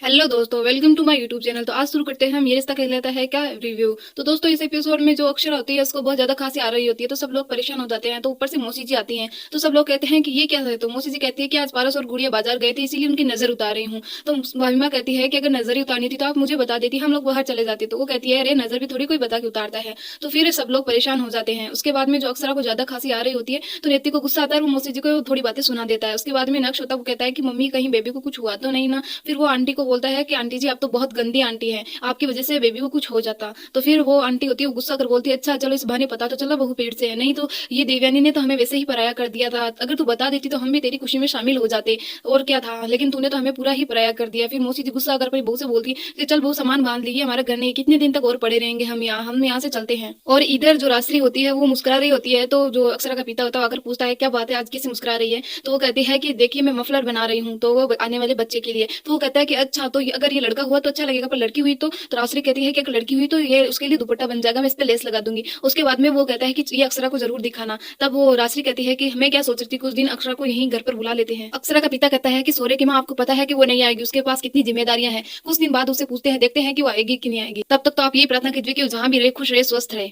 Hello दोस्तों, welcome to my YouTube channel. तो आज शुरू करते हैं हम ये रिश्ता कहलाता है क्या रिव्यू। तो दोस्तों, इस एपिसोड में जो अक्षरा होती है उसको बहुत ज्यादा खांसी आ रही होती है, तो सब लोग परेशान हो जाते हैं। तो ऊपर से मौसी जी आती हैं, तो सब लोग कहते हैं कि ये क्या है। तो मौसी जी कहती है कि आज पारस और गुड़िया बाजार गए थे, इसीलिए उनकी नजर उतार रही हूँ। तो भाभी कहती है कि अगर नजर ही उतारनी थी तो आप मुझे बता देती, हम लोग बाहर चले जाते। तो वो कहती है अरे नजर भी थोड़ी कोई बता के उतारता है। तो फिर सब लोग परेशान हो जाते हैं। उसके बाद में जो अक्षरा को ज्यादा खांसी आ रही होती है तो नेति को गुस्सा आता है, वो मौसी जी को थोड़ी बातें सुना देता है। उसके बाद में नक्श होता है, वो कहता है कि मम्मी कहीं बेबी को कुछ हुआ तो नहीं ना। फिर वो आंटी को बोलता है कि आंटी जी आप तो बहुत गंदी आंटी है, आपकी वजह से बेबी को कुछ हो जाता। तो फिर वो आंटी होती है, वो गुस्सा कर बोलती है अच्छा चलो इस बहाने पता तो चला बहू पेट से है, नहीं तो ये देवयानी ने तो हमें वैसे ही पराया कर दिया था, अगर तू बता देती तो हम भी तेरी खुशी में शामिल हो जाते और क्या था, लेकिन तूने तो हमें पूरा ही पराया कर दिया। फिर मौसी जी गुस्सा कर अपनी बहू से बोलती कि चल बहू सामान बांध लीजिए, हमारा घर नहीं, कितने दिन तक और पड़े रहेंगे हम यहाँ से चलते हैं। और इधर जो रात्रि होती है वो मुस्कुरा रही होती है, तो जो अक्षरा का पिता होता है अगर पूछता है क्या बात है आज कैसे मुस्कुरा रही है, तो वो कहती है कि देखिए मैं मफलर बना रही हूँ, तो वो आने वाले बच्चे के लिए। तो वो कहता है कि अच्छा तो अगर ये लड़का हुआ तो अच्छा लगेगा, पर लड़की हुई तो रास्त्री कहती है कि अगर लड़की हुई तो ये उसके लिए दुपट्टा बन जाएगा, मैं इस पे लेस लगा दूंगी। उसके बाद में वो कहता है कि ये अक्षरा को जरूर दिखाना। तब वो रास्त्री कहती है कि मैं क्या सोच रही थी, कुछ दिन अक्षरा को यहीं घर पर बुला लेते हैं। अक्षरा का पिता कहता है कि सोरे की माँ आपको पता है कि वो नहीं आएगी, उसके पास कितनी जिम्मेदारियां हैं। कुछ दिन बाद उससे पूछते हैं, देखते हैं कि वो आएगी कि नहीं आएगी। तब तक तो आप यही प्रार्थना कीजिए कि वो जहां भी रहे खुश रहे स्वस्थ रहे।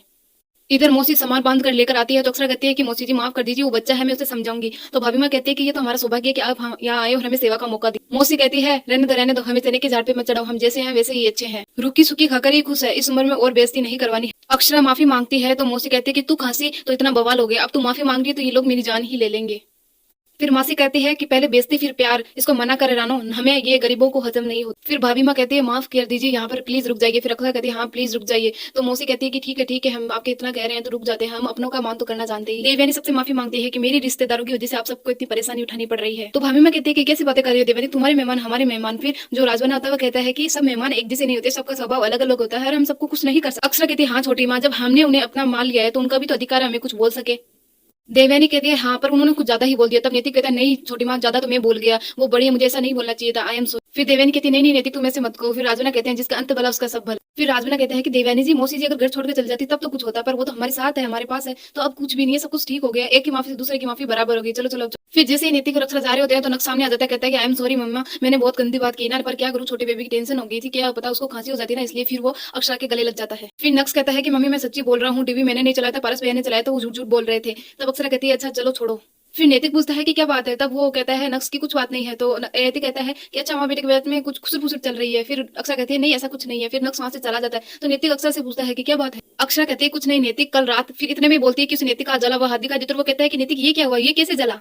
इधर मौसी सामान बांध कर लेकर आती है, तो अक्षरा कहती है कि मौसी जी माफ कर दीजिए, वो बच्चा है मैं उसे समझाऊंगी। तो भाभी माँ कहती है कि ये तो हमारा सौभाग्य है कि आप यहाँ आए और हमें सेवा का मौका दी। मौसी कहती है रहने दो, हमें चने के झाड़ पे मत चढ़ाओ, हम जैसे हैं वैसे ही अच्छे हैं, रुकी सुखी खाकर ही खुश है, इस उम्र में और बेइज्जती नहीं करवानी। अक्षरा माफी मांगती है, तो मौसी कहती है कि तू खांसी तो इतना बवाल हो गया, अब तू माफी मांग रही है तो ये लोग मेरी जान ही ले लेंगे। फिर मासी कहती है कि पहले बेइज्जती फिर प्यार, इसको मना कर रानो, हमें ये गरीबों को हजम नहीं होता। फिर भाभी माँ कहती है माफ कर दीजिए, यहाँ पर प्लीज रुक जाइए। फिर अक्षरा कहती है हाँ प्लीज रुक जाइए। तो मौसी कहती है कि ठीक है हम आपके इतना कह रहे हैं तो रुक जाते हैं, हम अपनों का मान तो करना जानते हैं। देवयानी सबसे माफी मांगती है कि मेरी रिश्तेदारों की वजह से आप सबको इतनी परेशानी उठानी पड़ रही है। तो भाभी माँ कहती है कि कैसी बातें कर रही हो देवयानी, तुम्हारे मेहमान हमारे मेहमान। फिर जो राजवाना होता है वो कहता है कि सब मेहमान एक जैसे नहीं होते, सबका स्वभाव अलग अलग होता है और हम सबको कुछ नहीं कर सकते। अक्षरा कहती है हाँ छोटी माँ, जब हमने उन्हें अपना मान लिया है तो उनका भी तो अधिकार है हमें कुछ बोल सके। देवयानी कहती है हाँ पर उन्होंने कुछ ज्यादा ही बोल दिया। तब नैतिक कहता है नहीं छोटी माँ, ज्यादा तो मैं बोल गया, वो बड़ी है, मुझे ऐसा नहीं बोलना चाहिए था, आई एम सॉरी। फिर देवयानी कहती है नहीं नैतिक तुम ऐसे मत कहो। फिर राजवाना कहते हैं जिसका अंत भला उसका सब भला। फिर राजवाना कहते हैं कि देवयानी जी मौसी जी अगर घर छोड़ के चल जाती तब तो कुछ होता, पर वो तो हमारे साथ है, हमारे पास है, तो अब कुछ भी नहीं है, सब कुछ ठीक हो गया, एक की माफी से दूसरे की माफी बराबर हो गई, चलो चलो। फिर जैसे ही नैतिक और अक्षरा जा रहे होते हैं तो नक्श सामने आ जाता है, कहता है कि आई एम सॉरी मम्मा, मैंने बहुत गंदी बात की ना, पर क्या करूँ छोटे बेबी की टेंशन हो गई थी, क्या पता उसको खांसी हो जाती ना, इसलिए फिर वो अक्षरा के गले लग जाता है। फिर नक्श कहता है कि मम्मी मैं सच्ची बोल रहा हूँ, टीवी मैंने नहीं चलाया था, पारस भैया ने चलाया था, वो झूठ झूठ बोल रहे थे। तब अक्षरा कहती है अच्छा चलो छोड़ो। फिर नैतिक पूछता है कि क्या बात है, तब वो कहता है नक्श की कुछ बात नहीं है। तो नैतिक कहता है कि अच्छा माँ बेटे के बात में कुछ खुसर फुसर चल रही है। फिर अक्षरा कहती है नहीं ऐसा कुछ नहीं है। फिर नक्श वहां से चला जाता है। तो नैतिक अक्षरा से पूछता है कि क्या बात है। अक्षरा कहती है कुछ नहीं नैतिक, कल रात। फिर इतने में बोलती है कि उस नैतिक का जला हुआ हाथ दिखा देता है। वो कहता है कि नैतिक ये क्या हुआ, ये कैसे जला।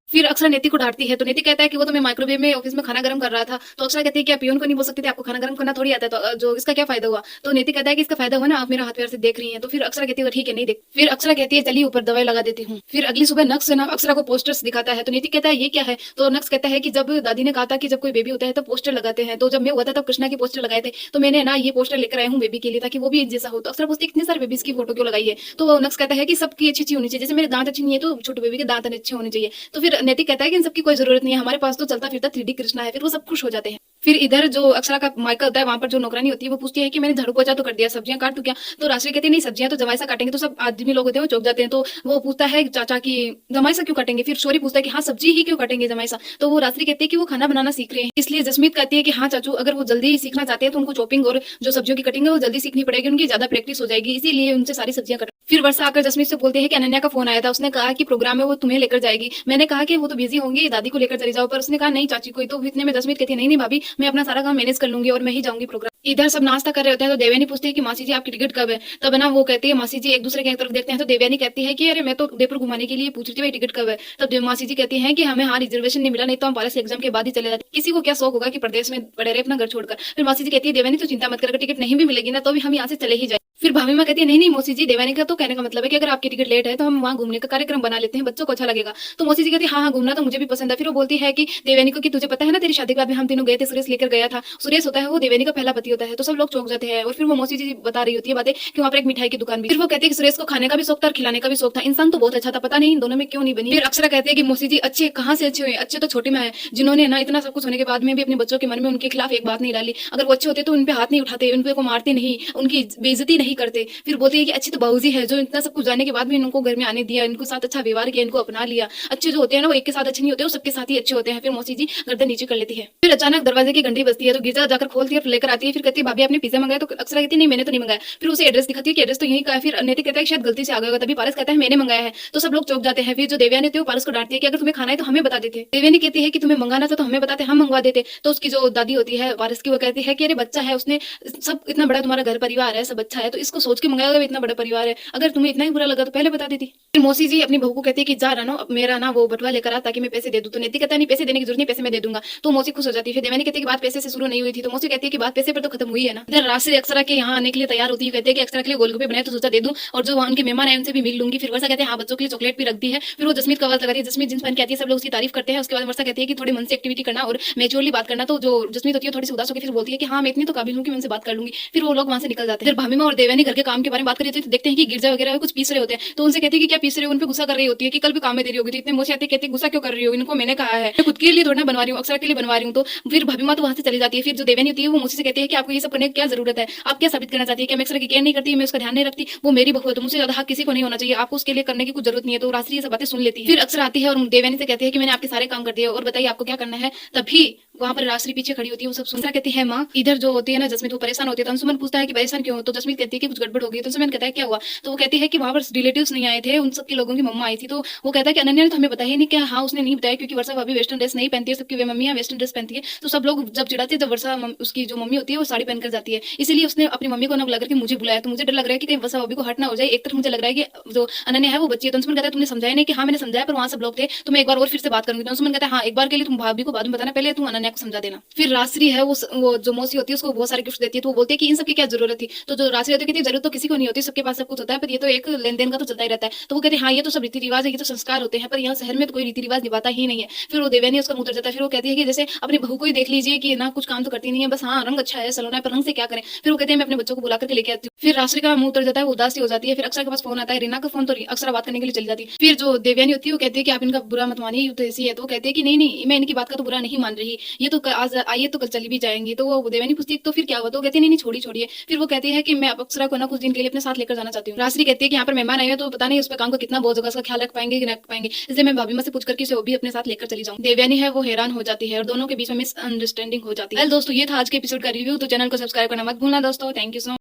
फिर अक्षरा नैतिक को डांटती है, तो नैतिक कहता है कि वो तो मैं माइक्रोवेव में ऑफिस में खाना गर्म कर रहा था। तो अक्षरा कहती है कि आप पियोन को नहीं बोल सकते थे, आपको खाना गर्म करना थोड़ी आता है, तो जो इसका क्या फायदा हुआ। तो नैतिक कहता है कि इसका फायदा हुआ ना, आप मेरा हाथ प्यार से देख रही हैं। तो फिर अक्षरा कहती है ठीक है नहीं देख। फिर अक्षरा कहती है चलिए ऊपर दवाई लगा देती हूँ। फिर अगली सुबह नक्श ना अक्षरा को पोस्टर्स दिखाता है, तो नैतिक कहता है ये क्या है। तो नक्श कहता है कि जब दादी ने कहा था कि जब कोई बेबी होता है तो पोस्टर लगाते हैं, तो जब मैं हुआ था तब कृष्णा के पोस्टर लगाए थे, तो मैंने ना ये पोस्टर लेकर आया हूँ बेबी के लिए ताकि वो भी जैसा हो। तो अक्षरा पूछती है इतने सारे बेबीज की फोटो क्यों लगाई है। तो नक्श कहता है कि सबकी अच्छी होनी चाहिए, जैसे मेरे दांत अच्छी नहीं है तो छोटे बेबी के दांत अच्छे होने चाहिए। तो फिर नैतिक कहता है कि इन सबकी कोई जरूरत नहीं है, हमारे पास तो चलता फिरता 3D कृष्णा है। फिर वो सब खुश हो जाते हैं। फिर इधर जो अक्षरा का मायका होता है वहां पर जो नौकरानी होती है वो पूछती है कि मैंने झाड़ू पोछा तो कर दिया, सब्जियां काट तू क्या। तो राशि कहती है नहीं सब्जियां तो जमाई सा काटेंगे। तो सब आदमी लोग होते हैं वो चौंक जाते हैं। तो वो पूछता है चाचा की जमाई सा क्यों काटेंगे। फिर शौर्य पूछता है कि हाँ सब्जी ही क्यों काटेंगे जमाई सा। तो वो राशि कहती है कि वो खाना बनाना सीख रहे हैं, इसलिए जसमीत कहती है कि हाँ चाचू अगर वो जल्दी सीखना चाहते हैं तो उनको चॉपिंग और जो सब्जियों की कटिंग है वो जल्दी सीखनी पड़ेगी, उनकी ज्यादा प्रैक्टिस हो जाएगी, इसीलिए उनसे सारी सब्जियां कट। फिर वर्षा आकर जसमीत से बोलते हैं कि अनन्या का फोन आया था, उसने कहा कि प्रोग्राम में वो तुम्हें लेकर जाएगी। मैंने कहा कि वो तो बिजी होंगी, दादी को लेकर चली जाओ, पर उसने कहा नहीं चाची को। तो इतने में जसमीत कहती है नहीं भाभी मैं अपना सारा काम मैनेज कर लूंगी और मैं ही जाऊंगी प्रोग्राम। इधर सब नाश्ता कर रहे होते हैं, तो देवयानी पूछती है कि मासी जी आपकी टिकट कब है। तब ना वो कहती है मासी जी एक दूसरे की तरफ देखते हैं। तो देवयानी कहती है कि अरे मैं तो उदयपुर घुमाने के लिए पूछ रही थी भाई टिकट कब है। तब मासी जी कहती है कि हमें हाँ रिजर्वेशन नहीं मिला, नहीं तो हम पारस एग्जाम के बाद ही चले जाते, किसी को क्या शौक होगा कि प्रदेश में पड़े रहे अपना घर छोड़कर। फिर मासी जी कहती है देवयानी तो चिंता मत कर, टिकट नहीं भी मिलेगी ना तो भी हम यहाँ से चले ही जाए। फिर भाभी माँ कहती है नहीं मौसी जी, देवयानी का तो कहने का मतलब है कि अगर आपकी टिकट लेट है तो हम वहाँ घूमने का कार्यक्रम बना लेते हैं, बच्चों को अच्छा लगेगा। तो मौसी जी कहती है हाँ घूमना तो मुझे भी पसंद है। फिर वो बोलती है कि देवयानी को कि तुझे पता है ना तेरी शादी के बाद में हम तीनों गए थे, सुरेश लेकर गया था। सुरेश होता है वो देवयानी का पहला पति होता है। तो सब लोग चौंक जाते हैं और फिर वो मौसी जी बता रही होती है बातें कि वहाँ पर एक मिठाई की दुकान भी। फिर वो कहती है कि सुरेश को खाने का भी शौक था और खिलाने का भी शौक था, इंसान तो बहुत अच्छा था, पता नहीं इन दोनों में क्यों नहीं बनी। फिर अक्षरा कहते हैं कि मौसी जी अच्छे कहाँ से अच्छे हुए, अच्छे तो छोटे में है जिन्होंने ना इतना सब कुछ होने के बाद में भी अपने बच्चों के मन में उनके खिलाफ एक बात नहीं डाली। अगर वो अच्छे होते तो उन पे हाथ नहीं उठाते, उन पे को मारते नहीं, उनकी बेइज्जती नहीं नहीं करते। फिर बोलती है कि अच्छी तो बाबूजी है जो इतना सब कुछ जानने के बाद भी इनको घर में आने दिया, इनको साथ अच्छा व्यवहार किया, इनको अपना लिया। अच्छे जो होते हैं ना वो एक के साथ अच्छे नहीं होते, वो सबके साथ ही अच्छे होते हैं। फिर मौसी जी गर्दन नीचे कर लेती है। फिर अचानक दरवाजे की घंटी बजती है तो गिरजा जाकर खोलती है, फिर लेकर आती है। फिर कहती है भाभी आपने पिज्जा मंगाया? तो अक्षरा कहती है नहीं मैंने तो नहीं मंगाया। फिर उसे एड्रेस दिखाती है कि एड्रेस तो यही का है। फिर नैतिक कहता है शायद गलती से आ गया होगा, तभी पारस कहता है मैंने मंगाया है। तो सब लोग चौंक जाते हैं। फिर जो देवयानी थी वो पारस को डांटती है कि अगर तुम्हें खाना है तो हमें बता देते। देवयानी कहती है कि तुम्हें मंगाना था तो हमें बताते, हम मंगवा देते। तो उसकी जो दादी होती है पारस की, वो कहती है कि अरे बच्चा है, उसने सब इतना बड़ा तुम्हारा घर परिवार है, सब अच्छा है तो इसको सोच के मंगाया होगा, इतना बड़ा परिवार है, अगर तुम्हें इतना ही बुरा लगा तो पहले बता देती। फिर मौसी जी अपनी बहू को कहती है कि जा रानो मेरा ना वो बटुआ लेकर आ ताकि मैं पैसे दे दूं। तो नैतिक कहता है नहीं पैसे देने की जरूरत नहीं, पैसे मैं दे दूंगा। तो मौसी खुश हो जाती है। फिर देवयानी कहती है कि बात पैसे से शुरू नहीं हुई थी। तो मौसी कहती है कि बात पैसे पर तो खत्म हुई है ना। इधर राशि अक्षरा के यहाँ आने के लिए तैयार होती है, कहते हैं कि अक्षरा के लिए गोलगप्पे बनाए तो सोचा दे दूं, और जो वहाँ उनके मेहमान आए उनसे भी मिल लूंगी। फिर वर्षा कहते हैं हाँ बच्चों के लिए चॉकलेट भी रख दी है। फिर वो जसमीत का आवाज लगाती है, जसमीत जींस पहन के आती है, सब लोग उसकी तारीफ करते हैं। उसके बाद वर्षा कहती है कि थोड़ी मन से एक्टिविटी करना और मेच्योरली बात करना। तो जो जसमीत होती है थोड़ी सी उदास होकर फिर बोलती है कि हाँ मैं इतनी तो काबिल हूँ कि मैं उनसे बात कर लूंगी। फिर वो लोग वहाँ से निकल जाते हैं। फिर भाभी माँ और देवयानी घर के काम के बारे में बात कर रही थी तो देखते हैं कि गिरजा वगैरह कुछ पीस रहे होते हैं। तो उनसे कहती है कि क्या पीस रहे हो, उन पर गुस्सा कर रही होती है कि कल भी काम में देरी होगी। तो इतने मुझे आती है, कहती गुस्सा क्यों कर रही हो, इनको मैंने कहा है मैं खुद के लिए थोड़ा ना बनवा रही हूँ, अक्षरा के लिए बनवा रही हूँ। तो फिर भाभी माँ तो वहाँ से चली जाती है। फिर जो देवयानी होती है वो मुझसे कहती है कि आपको ये सब करने की क्या जरूरत है, आप क्या साबित करना चाहती है कि मैं अक्षरा की केयर नहीं करती, मैं उसका ध्यान नहीं रखती, वो मेरी बहू है तो मुझसे ज्यादा हक किसी को नहीं होना चाहिए, आपको उसके लिए करने की कुछ जरूरत नहीं है। तो राशि ये सब बातें सुन लेती है। फिर अक्षरा आती है और देवयानी से कहती है कि मैंने आपके सारे काम कर दिए और बताइए आपको क्या करना है। तभी वहाँ पर राशि पीछे खड़ी होती है, वो सब सुनता कहती है माँ इधर जो होती है ना जसमीत वो परेशान होती है। तो अंशुमन पूछता है कि परेशान क्यों हो। तो जसमीत कहती है कि कुछ गड़बड़ हो गई। तो अंशुमन कहता है क्या हुआ। तो वो कहती है कि वहाँ पर रिलेटिव्स नहीं आए थे, उन सबके लोगों की मम्मा आई थी। तो वो कहता है कि अनन्या ने तो हमें बताया ही नहीं। क्या हाँ उसने नहीं बताया, क्योंकि वर्षा भाभी वेस्टर्न ड्रेस नहीं पहनती है, सबकी वे मम्मियाँ वेस्टर्न ड्रेस पहनती है। तो सब लोग जब चिढ़ाते हैं तो वर्षा उसकी जो मम्मी होती है वो साड़ी पहनकर जाती है, इसीलिए उसने अपनी मम्मी को ना बुला करके मुझे बुलाया। तो मुझे डर लग रहा है कि कहीं वर्षा भाभी को हट ना हो जाए। एक तरफ मुझे लग रहा है कि जो अनन्या है वो बच्ची है। तो अंशुमन कहता है तुमने समझाया नहीं। कि हाँ मैंने समझाया पर वहाँ सब लोग थे, तो मैं एक बार और फिर से बात करूंगी। तो अंशुमन कहता है हाँ एक बार के लिए तुम भाभी को बाद में बताना, पहले तुम अनन्या को समझा देना। फिर राशि है वो जो मौसी होती है उसको बहुत सारे गिफ्ट देती है। तो वो बोलती है कि इन सब की क्या जरूरत थी। तो जो राशि होती है जरूरत तो किसी को नहीं होती, सबके पास सब कुछ होता है, पर ये तो एक लेन देन का तो चलता ही रहता है। तो वो कहते हैं हाँ ये तो सब रीति रिवाज है, ये तो संस्कार होते हैं, पर यहाँ शहर में तो कोई रीति रिवाज निभाता ही नहीं है। फिर वो देवयानी उसका मुंह उतर जाता है। फिर वो कहती है कि जैसे अपनी बहू को ही देख लीजिए कि ना कुछ काम तो करती नहीं है, बस हाँ रंग अच्छा है सलोना है, पर रंग से क्या करें। फिर वो कहते हैं मैं अपने बच्चों को बुला करके लेके आती हूँ। फिर राशि का मुंह उतर जाता है, वो उदासी हो जाती है। फिर अक्षरा के पास फोन आता है, रीना का फोन, तो अक्षरा बात करने के लिए चली जाती है। फिर जो देवयानी होती है वो कहती है कि आप इनका बुरा मत मानिए, तो ऐसी है। तो वो कहती है कि नहीं मैं इनकी बात का तो बुरा नहीं मान रही, ये तो आज आइए तो कल चली भी जाएंगी। तो वो देवयानी पूछती है तो फिर क्या हुआ। तो कहती है नहीं छोड़िए। फिर वो कहती है कि मैं अक्षरा को ना कुछ दिन के लिए अपने साथ लेकर जाना चाहती हूँ। राशि कहती है कि यहाँ पर मेहमान आए हैं तो पता नहीं उस पर काम का कितना बोझ होगा, उसका ख्याल रख पाएंगे कि नहीं रख पाएंगे, इसलिए मैं भाभी माँ से पूछ करके उसे वो भी अपने साथ लेकर चली जाऊँ। देवयानी है वो हैरान हो जाती है और दोनों के बीच में मिसअंडरस्टैंडिंग हो जाती है। दोस्तों ये था आज के एपिसोड का रिव्यू, तो चैनल को सब्सक्राइब करना मत भूलना दोस्तों। Thank you so much.